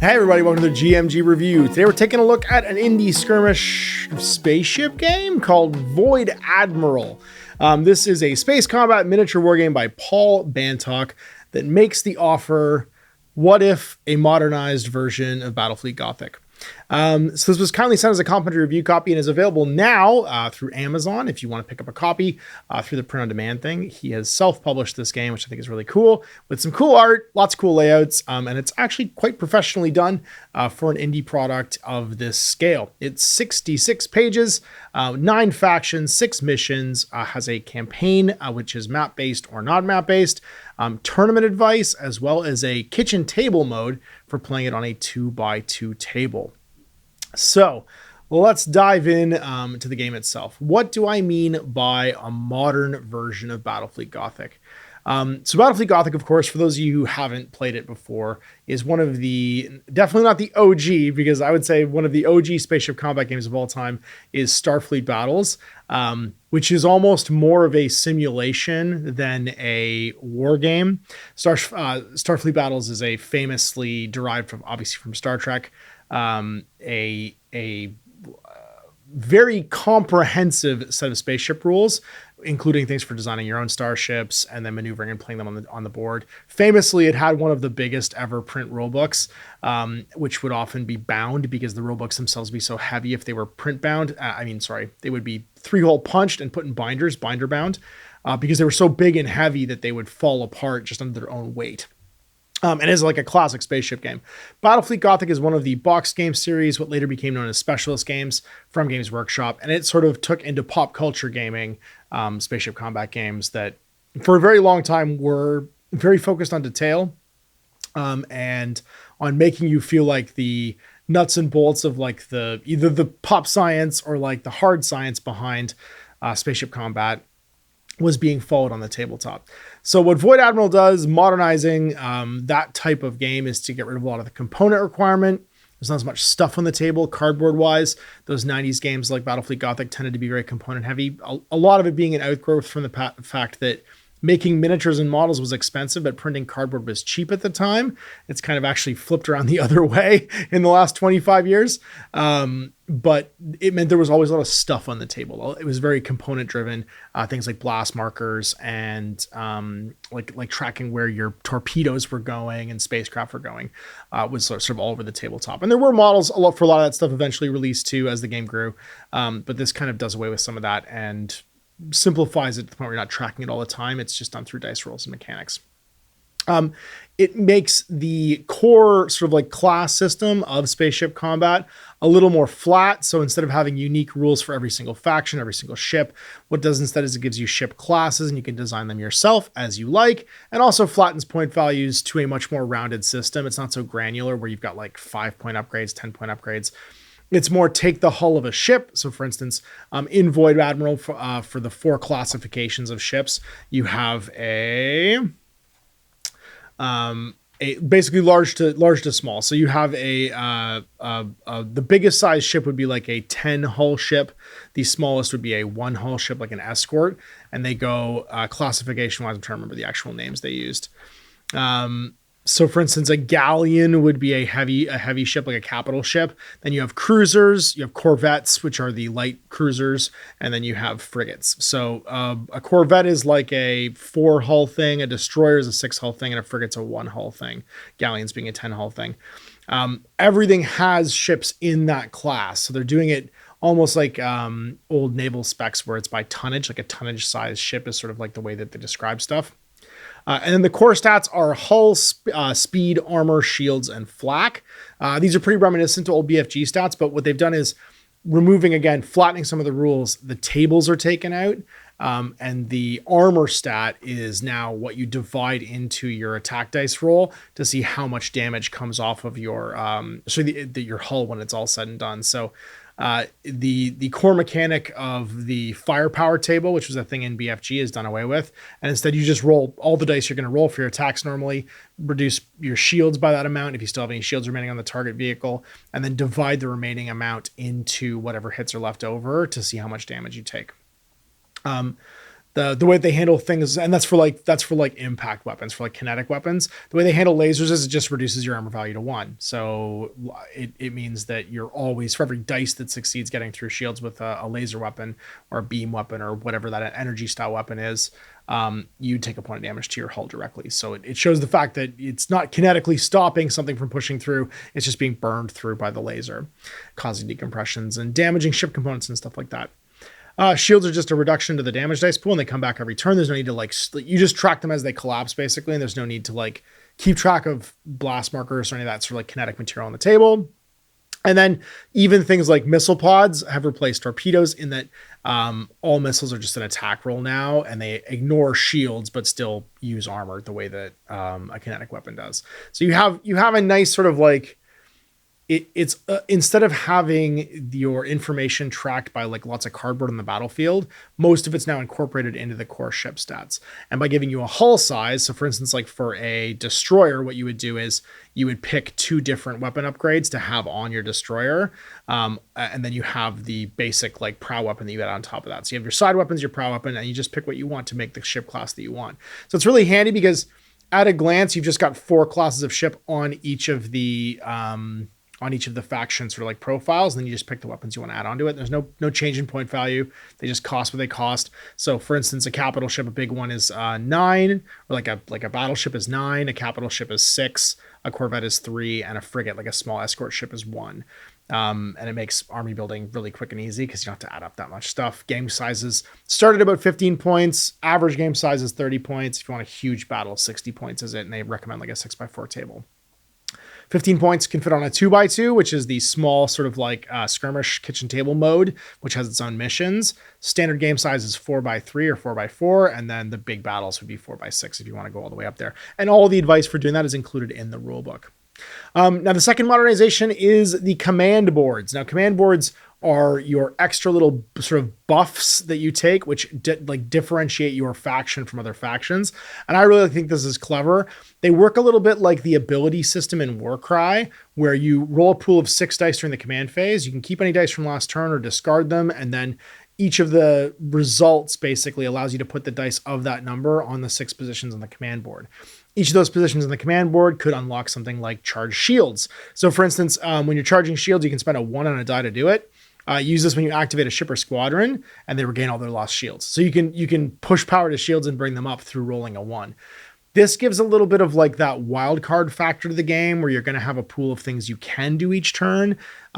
Hey everybody, welcome to the GMG review. Today we're taking a look at an indie skirmish spaceship game called VOID ADMIRAL. This is a space combat miniature war game by Paul Bantock that makes the offer, what if a modernized version of Battlefleet Gothic? So this was kindly sent as a complimentary review copy and is available now through Amazon if you want to pick up a copy through the print on demand thing. He has self-published this game, which I think is really cool, with some cool art, lots of cool layouts, and it's actually quite professionally done for an indie product of this scale. It's 66 pages, 9 factions, 6 missions, has a campaign which is map-based or not map-based, tournament advice, as well as a kitchen table mode for playing it on a 2x2 table. So let's dive in to the game itself. What do I mean by a modern version of Battlefleet Gothic? So Battlefleet Gothic, of course, for those of you who haven't played it before, is one of the, definitely not the OG, because I would say one of the OG spaceship combat games of all time is Starfleet Battles, which is almost more of a simulation than a war game. Starfleet Battles is a famously derived from, obviously, from Star Trek, a very comprehensive set of spaceship rules, including things for designing your own starships and then maneuvering and playing them on the board. Famously, it had one of the biggest ever print rulebooks, which would often be bound because the rulebooks themselves would be so heavy if they were print bound. They would be 3-hole punched and put in binders, binder bound, because they were so big and heavy that they would fall apart just under their own weight. And is like a classic spaceship game. Battlefleet Gothic is one of the box game series, what later became known as specialist games from Games Workshop. And it sort of took into pop culture gaming spaceship combat games that for a very long time were very focused on detail and on making you feel like the nuts and bolts of like either the pop science or like the hard science behind spaceship combat was being followed on the tabletop. So what VOID ADMIRAL does, modernizing that type of game, is to get rid of a lot of the component requirement. There's not as much stuff on the table, cardboard-wise. Those 90s games like Battlefleet Gothic tended to be very component-heavy. A lot of it being an outgrowth from the fact that making miniatures and models was expensive, but printing cardboard was cheap at the time. It's kind of actually flipped around the other way in the last 25 years. But it meant there was always a lot of stuff on the table. It was very component driven, things like blast markers and like tracking where your torpedoes were going and spacecraft were going was sort of all over the tabletop. And there were models for a lot of that stuff eventually released too as the game grew. But this kind of does away with some of that and simplifies it to the point where you're not tracking it all the time. It's just done through dice rolls and mechanics. It makes the core sort of like class system of spaceship combat a little more flat. So instead of having unique rules for every single faction, every single ship, what it does instead is it gives you ship classes and you can design them yourself as you like, and also flattens point values to a much more rounded system. It's not so granular where you've got like 5-point upgrades, 10-point upgrades. It's more take the hull of a ship. So for instance, in VOID ADMIRAL for the 4 classifications of ships, you have a basically large to small. So you have the biggest size ship would be like a 10 hull ship. The smallest would be a 1 hull ship, like an escort. And they go classification wise. I'm trying to remember the actual names they used. So for instance, a galleon would be a heavy ship, like a capital ship. Then you have cruisers, you have corvettes, which are the light cruisers, and then you have frigates. So a corvette is like a 4 hull thing, a destroyer is a 6 hull thing, and a frigate's a 1 hull thing. Galleons being a 10 hull thing. Everything has ships in that class. So they're doing it almost like old naval specs where it's by tonnage, like a tonnage size ship is sort of like the way that they describe stuff. And then the core stats are hull, speed, armor, shields, and flak. These are pretty reminiscent to old BFG stats, but what they've done is flattening some of the rules. The tables are taken out, and the armor stat is now what you divide into your attack dice roll to see how much damage comes off of your your hull when it's all said and done. So the core mechanic of the firepower table, which was a thing in BFG, is done away with. And instead you just roll all the dice you're going to roll for your attacks normally, reduce your shields by that amount if you still have any shields remaining on the target vehicle, and then divide the remaining amount into whatever hits are left over to see how much damage you take. the way they handle things, and that's for like impact weapons, for like kinetic weapons. The way they handle lasers is it just reduces your armor value to 1. So it means that you're always, for every dice that succeeds getting through shields with a laser weapon or a beam weapon or whatever that energy style weapon is, you take a point of damage to your hull directly. So it shows the fact that it's not kinetically stopping something from pushing through. It's just being burned through by the laser, causing decompressions and damaging ship components and stuff like that. Shields are just a reduction to the damage dice pool, and they come back every turn. There's no need to like, you just track them as they collapse basically, and there's no need to like keep track of blast markers or any of that sort of like kinetic material on the table. And then even things like missile pods have replaced torpedoes in that all missiles are just an attack roll now, and they ignore shields but still use armor the way that a kinetic weapon does. So you have a nice sort of like, it's instead of having your information tracked by like lots of cardboard on the battlefield, most of it's now incorporated into the core ship stats. And by giving you a hull size, so for instance, like for a destroyer, what you would do is you would pick 2 different weapon upgrades to have on your destroyer. And then you have the basic like prow weapon that you get on top of that. So you have your side weapons, your prow weapon, and you just pick what you want to make the ship class that you want. So it's really handy because at a glance, you've just got 4 classes of ship on each of the factions for like profiles, and then you just pick the weapons you want to add onto it. There's no change in point value. They just cost what they cost. So for instance, a capital ship, a big one is 9, or like a battleship is 9, a capital ship is 6, a corvette is 3, and a frigate, like a small escort ship, is 1. And it makes army building really quick and easy because you don't have to add up that much stuff. Game sizes start at about 15 points. Average game size is 30 points. If you want a huge battle, 60 points is it, and they recommend like a 6x4 table. 15 points can fit on a 2x2, which is the small sort of like skirmish kitchen table mode, which has its own missions. Standard game size is 4x3 or 4x4, and then the big battles would be 4x6 if you want to go all the way up there. And all the advice for doing that is included in the rulebook. Now, the second modernization is the command boards. Now, command boards are your extra little sort of buffs that you take, which differentiate your faction from other factions. And I really think this is clever. They work a little bit like the ability system in Warcry, where you roll a pool of 6 dice during the command phase. You can keep any dice from last turn or discard them, and then each of the results basically allows you to put the dice of that number on the 6 positions on the command board. Each of those positions on the command board could unlock something like charge shields. So for instance, when you're charging shields, you can spend a 1 on a die to do it. Use this when you activate a ship or squadron, and they regain all their lost shields. So you can push power to shields and bring them up through rolling a 1. This gives a little bit of like that wild card factor to the game, where you're going to have a pool of things you can do each turn.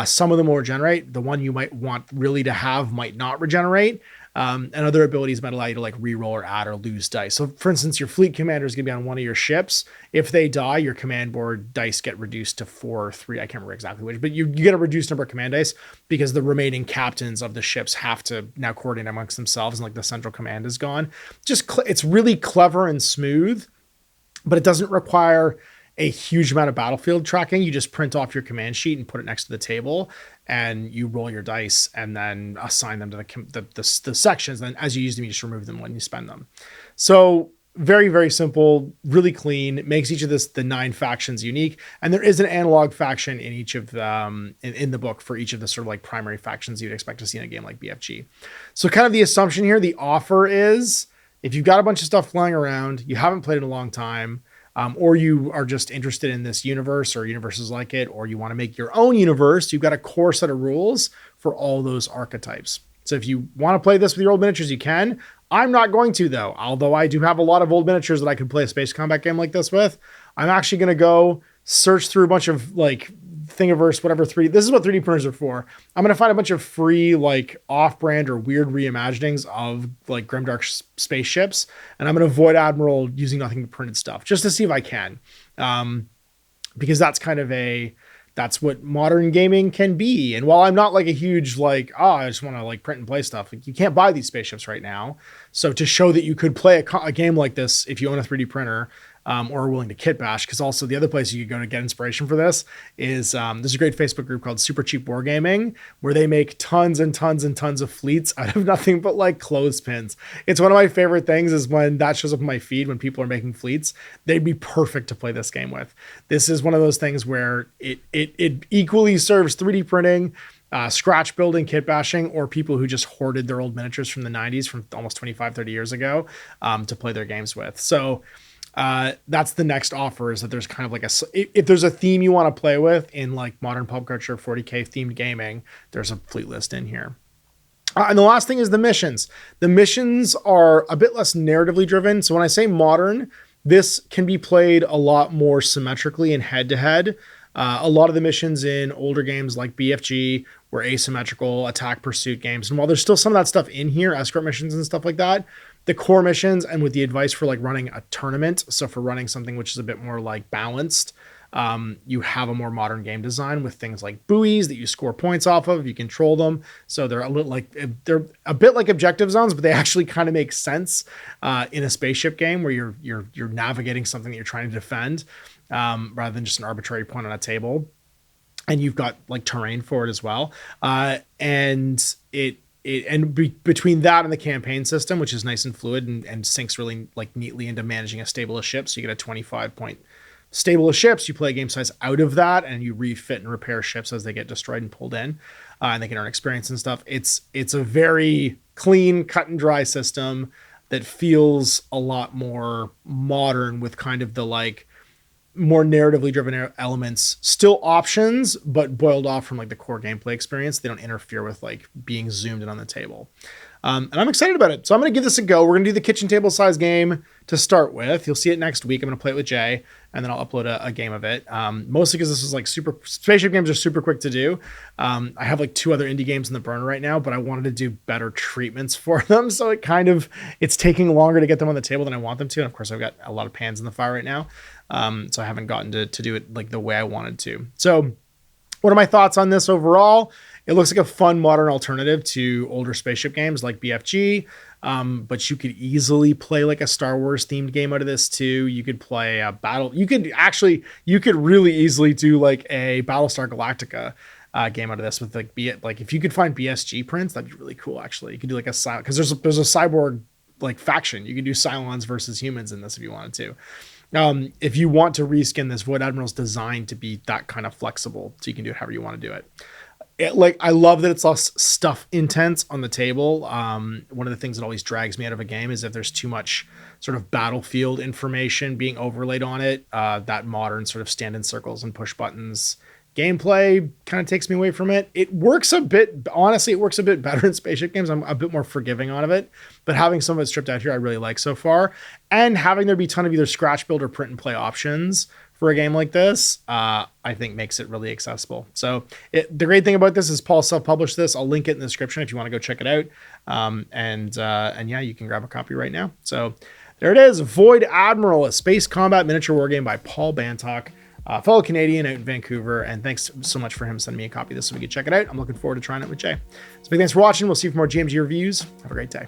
Some of them will regenerate. The one you might want really to have might not regenerate. And other abilities might allow you to like reroll or add or lose dice. So for instance, your fleet commander is going to be on one of your ships. If they die, your command board dice get reduced to 4 or 3. I can't remember exactly which, but you get a reduced number of command dice because the remaining captains of the ships have to now coordinate amongst themselves, and like the central command is gone. It's really clever and smooth, but it doesn't require a huge amount of battlefield tracking. You just print off your command sheet and put it next to the table, and you roll your dice and then assign them to the sections. And then as you use them, you just remove them when you spend them. So very, very simple, really clean. It makes each of the 9 factions unique. And there is an analog faction in each of them in the book for each of the sort of like primary factions you'd expect to see in a game like BFG. So kind of the assumption here, the offer is, if you've got a bunch of stuff flying around, you haven't played in a long time, or you are just interested in this universe or universes like it, or you want to make your own universe, you've got a core set of rules for all those archetypes. So if you want to play this with your old miniatures, you can. I'm not going to, though. Although I do have a lot of old miniatures that I could play a space combat game like this with. I'm actually going to go search through a bunch of like Thingiverse, whatever this is what 3D printers are for. I'm going to find a bunch of free, like off-brand or weird reimaginings of like grimdark spaceships. And I'm going to VOID ADMIRAL using nothing but printed stuff just to see if I can. Because that's kind of that's what modern gaming can be. And while I'm not like a huge, like, I just want to like print and play stuff, like you can't buy these spaceships right now. So to show that you could play a game like this, if you own a 3D printer, or are willing to kit bash, because also the other place you could go to get inspiration for this is there's a great Facebook group called Super Cheap Wargaming, where they make tons and tons and tons of fleets out of nothing but like clothespins. It's one of my favorite things is when that shows up in my feed, when people are making fleets. They'd be perfect to play this game with. This is one of those things where it equally serves 3D printing scratch building, kit bashing, or people who just hoarded their old miniatures from the 90s, from almost 25, 30 years ago, to play their games with. So that's the next offer, is that there's kind of like if there's a theme you want to play with in like modern pop culture, 40K themed gaming, there's a fleet list in here. And the last thing is the missions. The missions are a bit less narratively driven. So when I say modern, this can be played a lot more symmetrically and head-to-head. A lot of the missions in older games like BFG were asymmetrical attack pursuit games. And while there's still some of that stuff in here, escort missions and stuff like that, the core missions, and with the advice for like running a tournament, so for running something which is a bit more like balanced, you have a more modern game design with things like buoys that you score points off of. You control them, so they're a bit like objective zones, but they actually kind of make sense in a spaceship game where you're navigating something that you're trying to defend, rather than just an arbitrary point on a table. And you've got like terrain for it as well, between that and the campaign system, which is nice and fluid and sinks really like neatly into managing a stable of ships. So you get a 25 point stable of ships. You play a game size out of that, and you refit and repair ships as they get destroyed and pulled in, and they can earn experience and stuff. It's a very clean, cut and dry system that feels a lot more modern, with kind of the like more narratively driven elements, still options, but boiled off from like the core gameplay experience. They don't interfere with like being zoomed in on the table. And I'm excited about it. So I'm going to give this a go. We're going to do the kitchen table size game to start with. You'll see it next week. I'm going to play it with Jay, and then I'll upload a game of it. Mostly because this is like spaceship games are super quick to do. I have like 2 other indie games in the burner right now, but I wanted to do better treatments for them. So it's taking longer to get them on the table than I want them to. And of course I've got a lot of pans in the fire right now. So I haven't gotten to do it like the way I wanted to. So what are my thoughts on this overall? It looks like a fun modern alternative to older spaceship games like BFG. But you could easily play like a Star Wars themed game out of this too. You could play a battle. You could really easily do like a Battlestar Galactica game out of this with like if you could find BSG prints, that'd be really cool. Actually, you could do like because there's a cyborg like faction. You could do Cylons versus humans in this if you wanted to. If you want to reskin this, VOID ADMIRAL's designed to be that kind of flexible, so you can do it however you want to do it. I love that it's less stuff intense on the table. One of the things that always drags me out of a game is if there's too much sort of battlefield information being overlaid on it. That modern sort of stand in circles and push buttons gameplay kind of takes me away from it. It works a bit better in spaceship games. I'm a bit more forgiving on it, but having some of it stripped out here, I really like so far. And having there be a ton of either scratch build or print and play options for a game like this, I think makes it really accessible. So the great thing about this is Paul self-published this. I'll link it in the description if you want to go check it out. And yeah, you can grab a copy right now. So there it is, VOID ADMIRAL, a space combat miniature war game by Paul Bantock, fellow Canadian out in Vancouver. And thanks so much for him sending me a copy of this so we can check it out. I'm looking forward to trying it with Jay. So big thanks for watching. We'll see you for more GMG reviews. Have a great day.